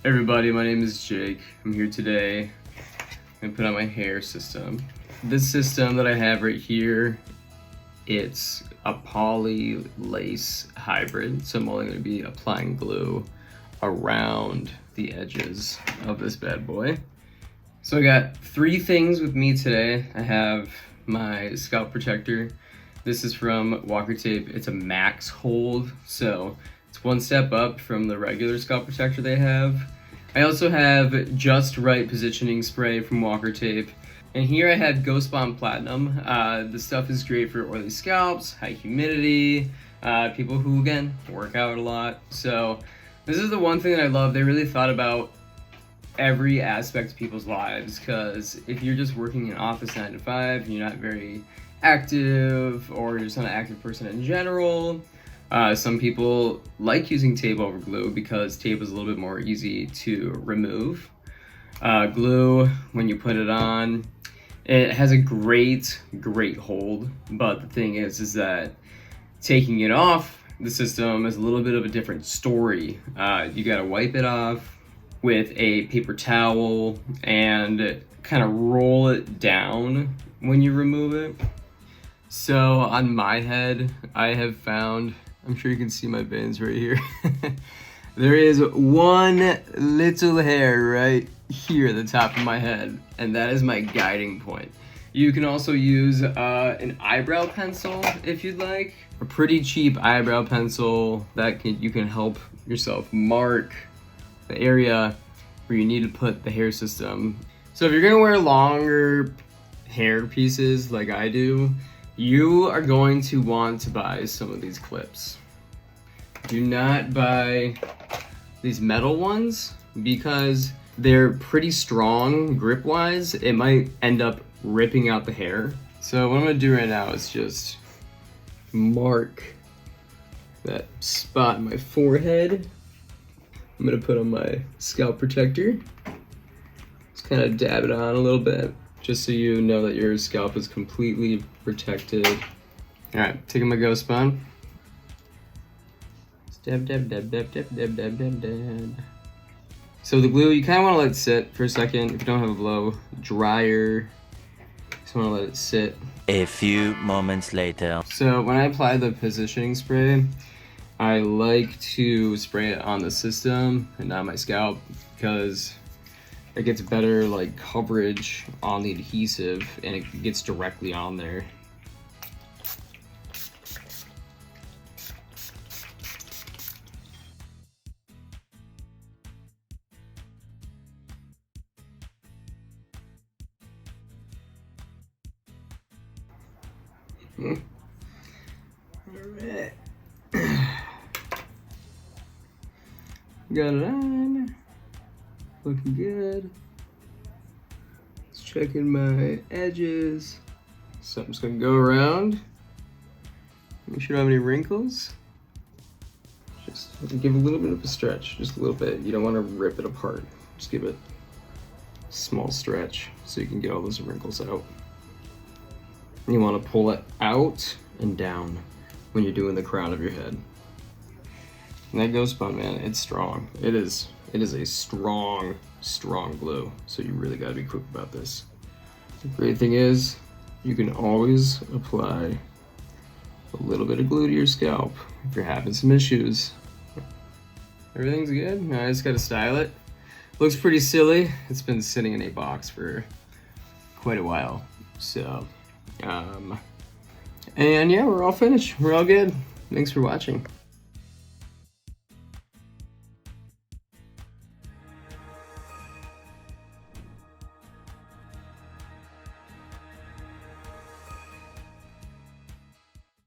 Everybody, my name is Jake. I'm here today. I'm gonna put on my hair system. This system that I have right here, it's a poly lace hybrid, so I'm only gonna be applying glue around the edges of this bad boy. So I got 3 things with me today. I have my scalp protector. This is from Walker Tape. It's a max hold, so it's 1 step up from the regular scalp protector they have. I also have Just Right positioning spray from Walker Tape. And here I have Ghost Bomb Platinum. This stuff is great for oily scalps, high humidity, people who, again, work out a lot. So this is the one thing that I love. They really thought about every aspect of people's lives, because if you're just working in office 9 to 5 and you're not very active or just not an active person in general, some people like using tape over glue because tape is a little bit more easy to remove. Glue, when you put it on, it has a great hold, but the thing is that taking it off the system is a little bit of a different story. You gotta wipe it off with a paper towel and kind of roll it down when you remove it. So on my head, I have found, I'm sure you can see my veins right here. There is one little hair right here at the top of my head, and that is my guiding point. You can also use an eyebrow pencil if you'd like. A pretty cheap eyebrow pencil that you can help yourself mark the area where you need to put the hair system. So if you're gonna wear longer hair pieces like I do, you are going to want to buy some of these clips. Do not buy these metal ones because they're pretty strong grip-wise. It might end up ripping out the hair. So what I'm gonna do right now is just mark that spot in my forehead. I'm gonna put on my scalp protector. Just kind of dab it on a little bit, just so you know that your scalp is completely protected. All right, taking my Ghost Bomb. Dab, dab, dab, dab, dab, dab, dab, dab, dab. So the glue, you kind of want to let it sit for a second. If you don't have a blow dryer, just want to let it sit. A few moments later. So when I apply the positioning spray, I like to spray it on the system and not my scalp, because it gets better like coverage on the adhesive and it gets directly on there. All right. Got it on. Looking good. Just checking my edges. So I'm just gonna go around. Make sure I don't have any wrinkles. Just give a little bit of a stretch, just a little bit. You don't want to rip it apart. Just give it a small stretch so you can get all those wrinkles out. You want to pull it out and down when you're doing the crown of your head. And that Ghost Bomb, man, it's strong. It is a strong glue. So you really got to be quick about this. The great thing is you can always apply a little bit of glue to your scalp if you're having some issues. Everything's good. Now I just got to style it. Looks pretty silly. It's been sitting in a box for quite a while. So and yeah, we're all finished. We're all good. Thanks for watching.